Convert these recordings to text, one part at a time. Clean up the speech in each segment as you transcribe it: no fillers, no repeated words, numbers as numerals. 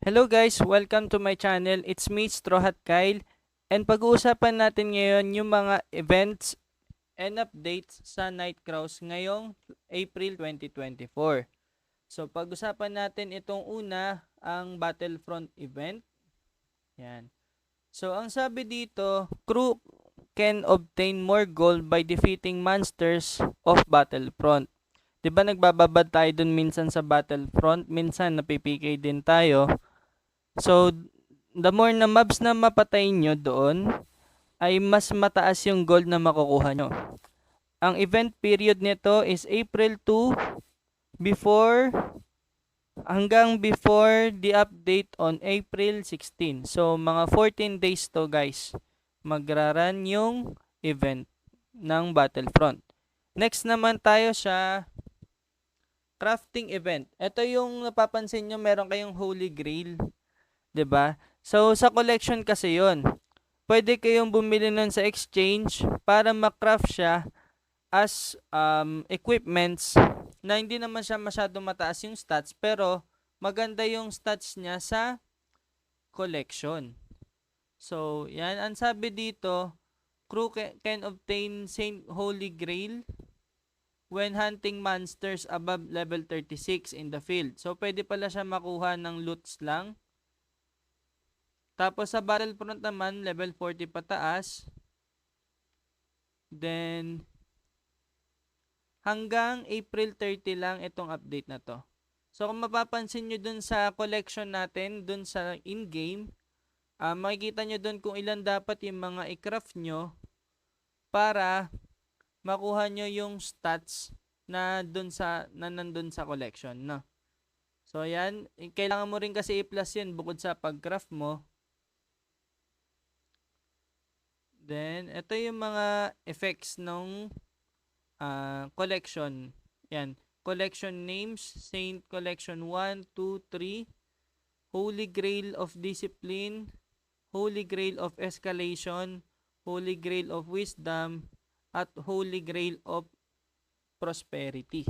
Hello guys, welcome to my channel. It's me, Strohat Kyle. And pag-uusapan natin ngayon yung mga events and updates sa Night Cruise ngayong April 2024. So pag-usapan natin itong una, ang Battlefront event. Yan. So ang sabi dito, crew can obtain more gold by defeating monsters of Battlefront. 'Di ba nagbababad tayo dun minsan sa Battlefront, minsan napipikay din tayo. So, the more na mobs na mapatay nyo doon, ay mas mataas yung gold na makukuha nyo. Ang event period nito is April 2 before hanggang before the update on April 16. So, mga 14 days to guys. Magraran yung event ng Battlefront. Next naman tayo sa crafting event. Ito yung napapansin nyo, meron kayong Holy Grail. 'Di ba? So sa collection kasi 'yon. Pwede kayong bumili nun sa exchange para ma-craft siya as equipments na hindi naman siya masyado mataas yung stats pero maganda yung stats niya sa collection. So, yan ang sabi dito, crew can obtain Saint Holy Grail when hunting monsters above level 36 in the field. So, pwede pala siya makuha ng loots lang. Tapos sa Battlefront naman, level 40 pataas. Then, hanggang April 30 lang itong update na to. So, kung mapapansin nyo dun sa collection natin, dun sa in-game, makikita nyo dun kung ilan dapat yung mga i-craft nyo para makuha nyo yung stats na nandun sa collection. No? So, yan. Kailangan mo rin kasi i-plus yun bukod sa pag-craft mo. Then, ito yung mga effects ng collection. Yan. Collection names, Saint Collection 1, 2, 3, Holy Grail of Discipline, Holy Grail of Escalation, Holy Grail of Wisdom, at Holy Grail of Prosperity.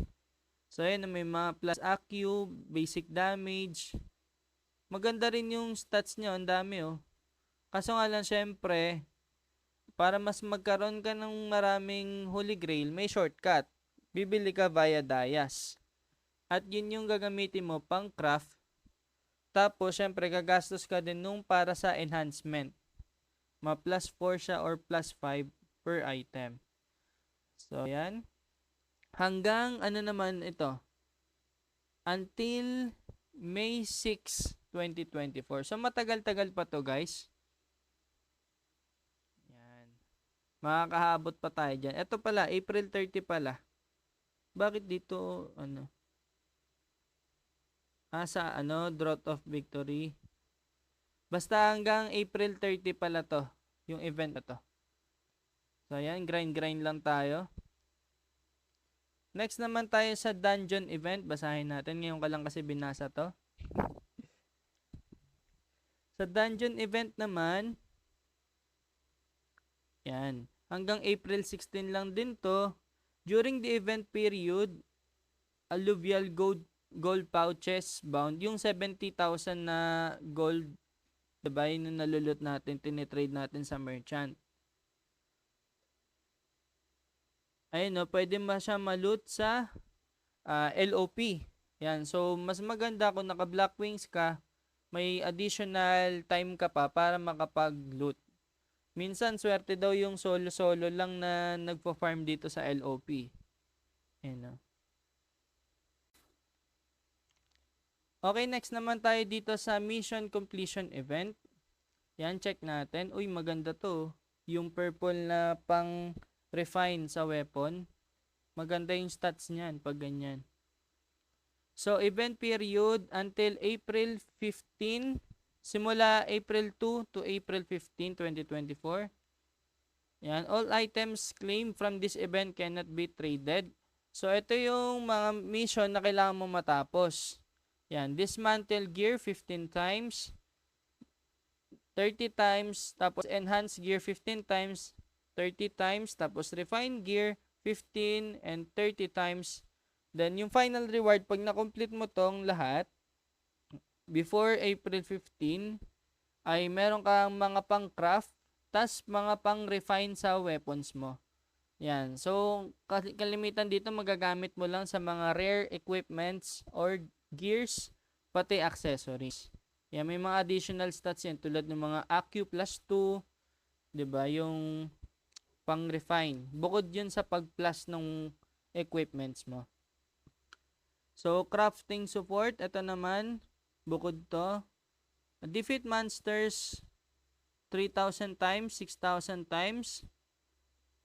So, yan. May mga plus AQ, basic damage. Maganda rin yung stats niya. Ang dami, oh. Kaso nga lang, syempre, para mas magkaroon ka ng maraming Holy Grail, may shortcut. Bibili ka via Dayas. At yun yung gagamitin mo pang craft. Tapos, syempre, gagastos ka din nung para sa enhancement. Plus 4 siya or plus 5 per item. So, yan. Hanggang, ano naman ito? Until May 6, 2024. So, matagal-tagal pa to guys. Makakahabot pa tayo dyan. Ito pala, April 30 pala. Bakit dito, ano? Sa, Drought of Victory. Basta hanggang April 30 pala to, yung event na to. So, ayan, grind lang tayo. Next naman tayo sa dungeon event. Basahin natin. Ngayon ka lang kasi binasa to. Sa dungeon event naman, yan. Hanggang April 16 lang din to. During the event period, alluvial gold pouches bound. Yung 70,000 na gold, diba, yun yung nalulot natin, tinitrade natin sa merchant. Ayun, no, pwede siya maloot sa LOP. Yan, so mas maganda kung naka Black Wings ka, may additional time ka pa para makapag-loot. Minsan, swerte daw yung solo-solo lang na nagpo-farm dito sa LOP. Ayan, no? Okay, next naman tayo dito sa mission completion event. Yan, check natin. Uy, maganda to. Yung purple na pang refine sa weapon. Maganda yung stats niyan pag ganyan. So, event period until April 15. Simula April 2 to April 15, 2024. Yan. All items claimed from this event cannot be traded. So, ito yung mga mission na kailangan mo matapos. Yan. Dismantle gear 15 times. 30 times. Tapos, enhance gear 15 times. 30 times. Tapos, refine gear 15 and 30 times. Then, yung final reward, pag na-complete mo tong lahat, before April 15 ay meron kang mga pang-craft, tas mga pang-refine sa weapons mo. Yan. So, kalimitan dito magagamit mo lang sa mga rare equipments or gears, pati accessories. Yan, may mga additional stats yan tulad ng mga AQ plus 2, 'di ba? Yung pang-refine. Bukod yun sa pag-plus ng equipments mo. So, crafting support, ito naman, bukod to, defeat monsters 3,000 times, 6,000 times.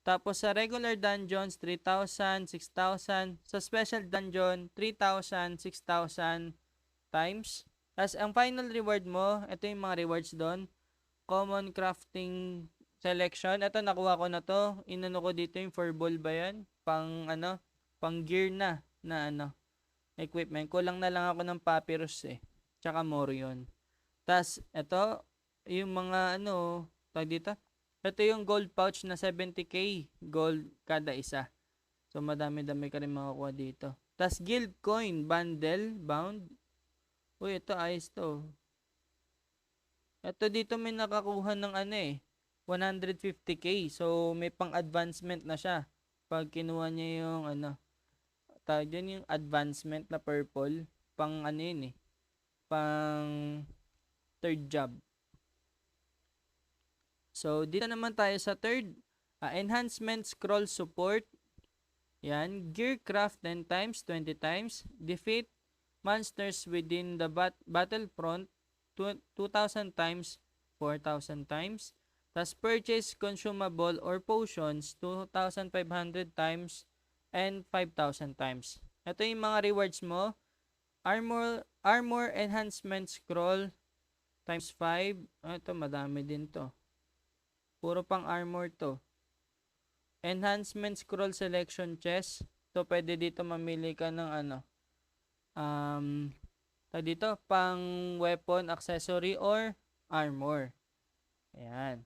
Tapos sa regular dungeons, 3,000, 6,000. Sa special dungeon, 3,000, 6,000 times. Tapos ang final reward mo, ito yung mga rewards doon. Common crafting selection. Ito nakuha ko na to. Inano ko dito yung furball ba yan? Pang gear na equipment. Kulang na lang ako ng papyrus Tsaka morion. Tapos ito, yung mga tag dito. Ito yung gold pouch na 70k gold kada isa. So, madami-dami ka rin makakuha dito. Tapos, guild coin bundle bound. Uy, ito ayos to. Ito dito may nakakuha ng 150k. So, may pang-advancement na siya. Pag kinuha niya yung tawag dyan yung advancement na purple. Pang pang third job. So, dito naman tayo sa third. Enhancement scroll support. Yan. Gear craft 10 times, 20 times. Defeat monsters within the battlefront 2,000 times, 4,000 times. Tapos purchase consumable or potions 2,500 times and 5,000 times. Ito yung mga rewards mo. Armor enhancement scroll times 5. Ito madami din to. Puro pang armor to. Enhancement scroll selection chest. To pwede dito mamili ka ng dito pang weapon, accessory or armor. Ayan.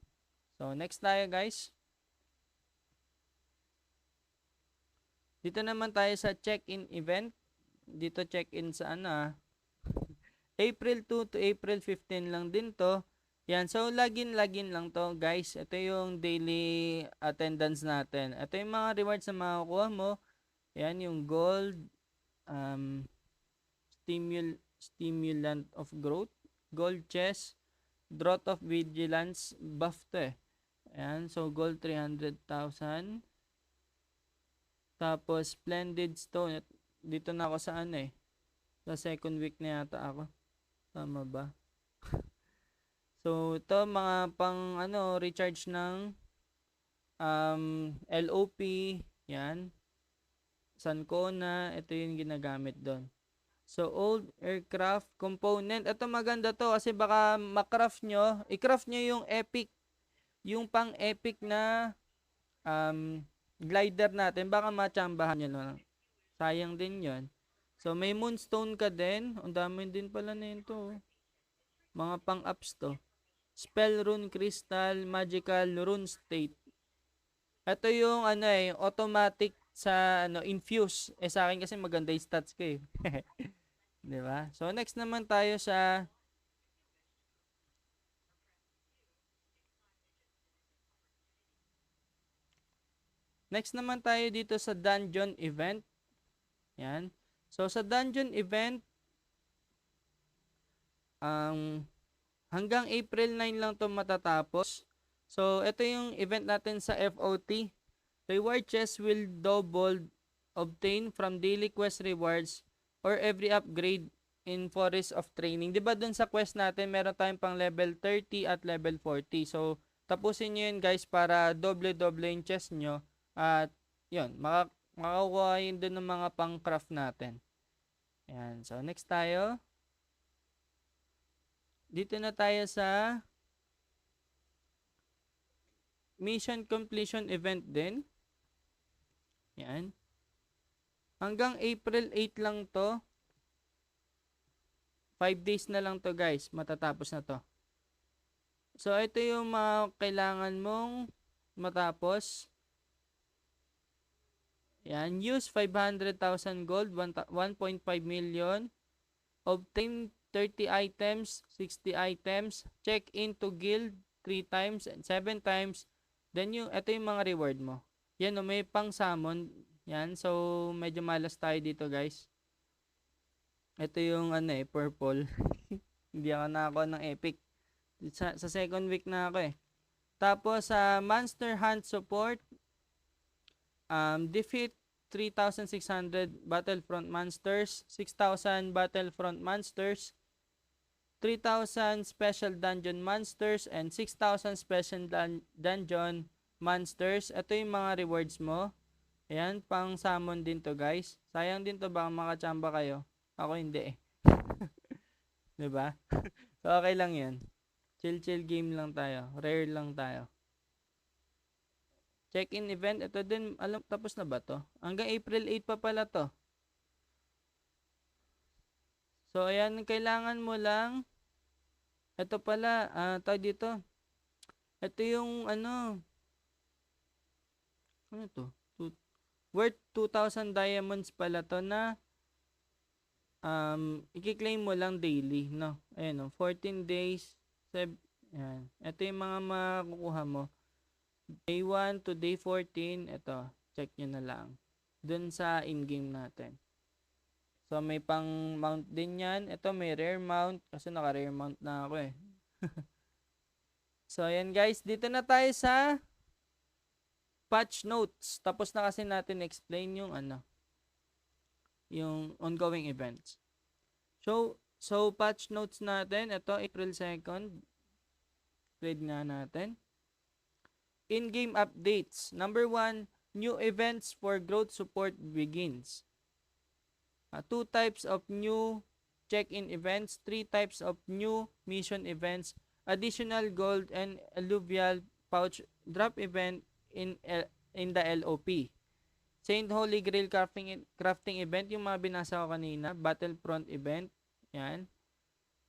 So next tayo guys. Dito naman tayo sa check-in event. Dito check-in sa April 2 to April 15 lang din to. Yan, so login lang to guys. Ito yung daily attendance natin. Ito yung mga rewards na makakuha mo. Yan, yung gold, stimulant of growth, gold chest, drought of vigilance, buff to Ayan, so gold 300,000. Tapos splendid stone. Dito na ako sa sa second week na yata ako. Tama ba? So, ito mga pang recharge ng LOP, yan. Sankona, ito yung ginagamit doon. So, old aircraft component. Ito maganda to kasi baka makraft nyo. I-craft nyo yung epic. Yung pang epic na glider natin. Baka machambahan nyo lang. Sayang din yon. So, may moonstone ka din. Ang dami din pala na yun to. Mga pang-ups to. Spell rune crystal, magical rune state. Ito yung automatic sa infuse. Sa akin kasi maganda yung stats ko 'Di ba? So next naman tayo sa dito sa dungeon event. Yan. So sa dungeon event hanggang April 9 lang to matatapos. So, ito yung event natin sa FOT. Reward chest will double obtain from daily quest rewards or every upgrade in Forest of Training. Diba dun sa quest natin, meron tayong pang level 30 at level 40. So, tapusin nyo yun guys para doble-doble yung chest nyo. At yun, makakuha yun dun ng mga pang craft natin. Ayan. So, next tayo. Dito na tayo sa mission completion event din. Yan. Hanggang April 8 lang to. 5 days na lang to guys. Matatapos na to. So, ito yung mga kailangan mong matapos. Yan. Use 500,000 gold, 1.5 million. Obtain 30 items, 60 items, check into guild 3 times and 7 times. Then ito yung mga reward mo. Yan o, may pang summon. Yan, so medyo malas tayo dito guys. Ito yung purple. Hindi ako nakakuha ng epic. Sa second week na ako eh. Tapos sa Monster Hunt support, defeat 3,600 Battlefront monsters, 6,000 Battlefront monsters, 3,000 special dungeon monsters, and 6,000 special dungeon monsters. Ito yung mga rewards mo. Ayan, pang summon din to guys. Sayang din to, baka makachamba kayo. Ako hindi eh. Diba? So okay lang yan. Chill game lang tayo. Rare lang tayo. Check-in event. Ito din, tapos na ba to? Hanggang April 8 pa pala to. So ayan, kailangan mo lang. Ito pala, tawag dito. Ito yung ano to? Worth 2,000 diamonds pala to na i-claim mo lang daily, no? Ayan, no? 14 days. Ayan. Ito yung mga makukuha mo. Day 1 to day 14, ito, check nyo na lang. Dun sa in-game natin. So, may pang mount din yan. Ito, may rare mount. Kasi naka-rare mount na ako eh. So, ayan guys. Dito na tayo sa patch notes. Tapos na kasi natin explain yung yung ongoing events. So patch notes natin. Ito, April 2nd. Read nga natin. In-game updates. Number 1, new events for growth support begins. 2 types of new check-in events. 3 types of new mission events. Additional gold and alluvial pouch drop event in the LOP. Saint Holy Grail crafting event, yung mga binasa ko kanina. Battlefront event. Yan.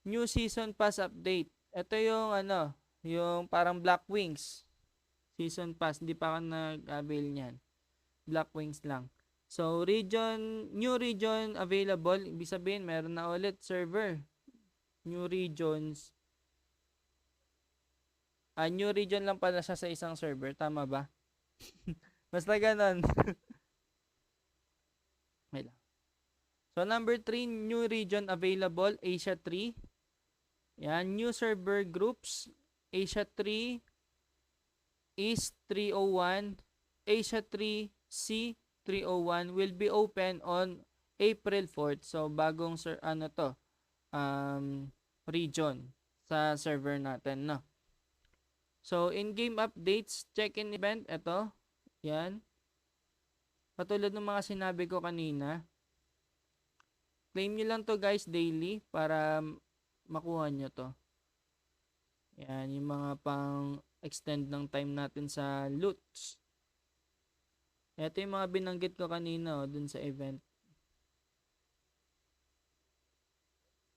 New season pass update. Ito yung yung parang Black Wings season pass. Hindi pa ako nag-avail niyan. Black Wings lang. So, new region available. Ibig sabihin, meron na ulit server. New regions. New region lang pala siya sa isang server. Tama ba? Basta ganon. So, number 3, new region available. Asia 3. Yan. New server groups. Asia 3. East 301. Asia 3. C 301 will be open on April 4th. So, bagong region sa server natin, no? So, in-game updates, check-in event, ito. Yan. Katulad ng mga sinabi ko kanina. Claim nyo lang to guys daily para makuha nyo to. Yan, yung mga pang extend ng time natin sa loots. Ito yung mga binanggit ko kanina dun sa event.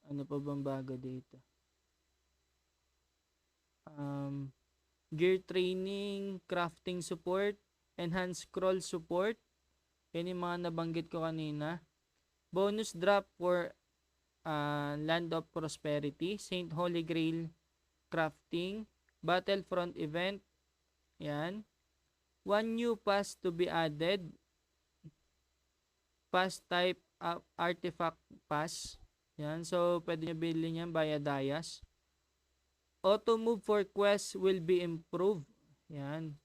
Ano pa bang bago dito? Gear training, crafting support, enhanced scroll support. Yan yung mga nabanggit ko kanina. Bonus drop for Land of Prosperity, Saint Holy Grail crafting, Battlefront event. Yan. 1 new pass to be added. Pass type artifact pass. Yan. So, pwede nyo bilhin yan via Dayas. Auto move for quests will be improved. Yan.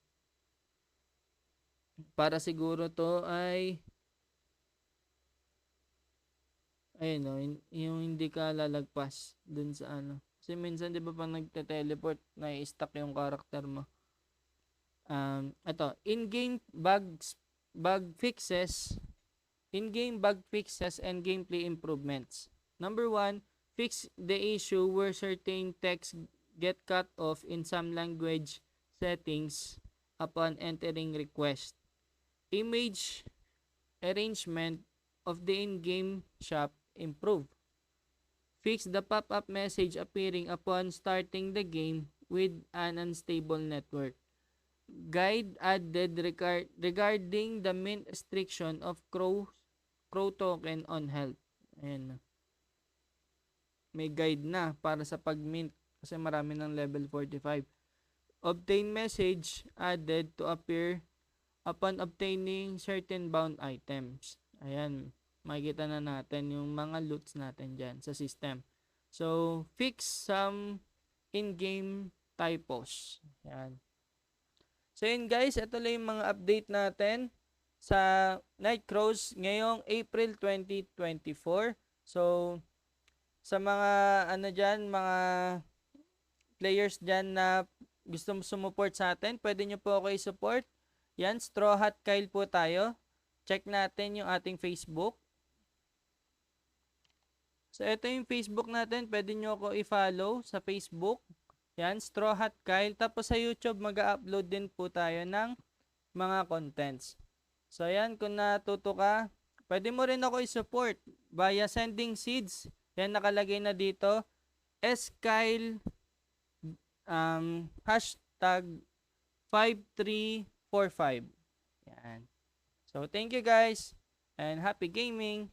Para siguro to ay ayun yung hindi ka lalagpas dun sa Kasi minsan 'di ba pag nagte-teleport, na-stuck yung character mo. Ito, in-game bug fixes, in-game bug fixes and gameplay improvements. Number 1, fix the issue where certain text get cut off in some language settings upon entering request. Image arrangement of the in-game shop improve. Fix the pop-up message appearing upon starting the game with an unstable network. Guide added regarding the mint restriction of crow token on health. Ayan. may guide na para sa pag-mint kasi marami ng level 45. Obtain message added to appear upon obtaining certain bound items. Ayan, makikita na natin yung mga loots natin dyan sa system. So, fix some in-game typos. Ayan. So, yun guys, ito lang yung mga update natin sa Nightcrawls ngayong April 2024. So, sa mga ano dyan, mga players dyan na gusto sumuport sa atin, pwede nyo po ako i-support. Yan, Straw Hat Kyle po tayo. Check natin yung ating Facebook. So, ito yung Facebook natin. Pwede nyo ako i-follow sa Facebook. Yan, Straw Hat Kyle. Tapos sa YouTube, mag-upload din po tayo ng mga contents. So, yan, kung natuto ka, pwede mo rin ako i-support via sending seeds. Yan, nakalagay na dito. skyle hashtag 5345. Yan. So, thank you guys and happy gaming!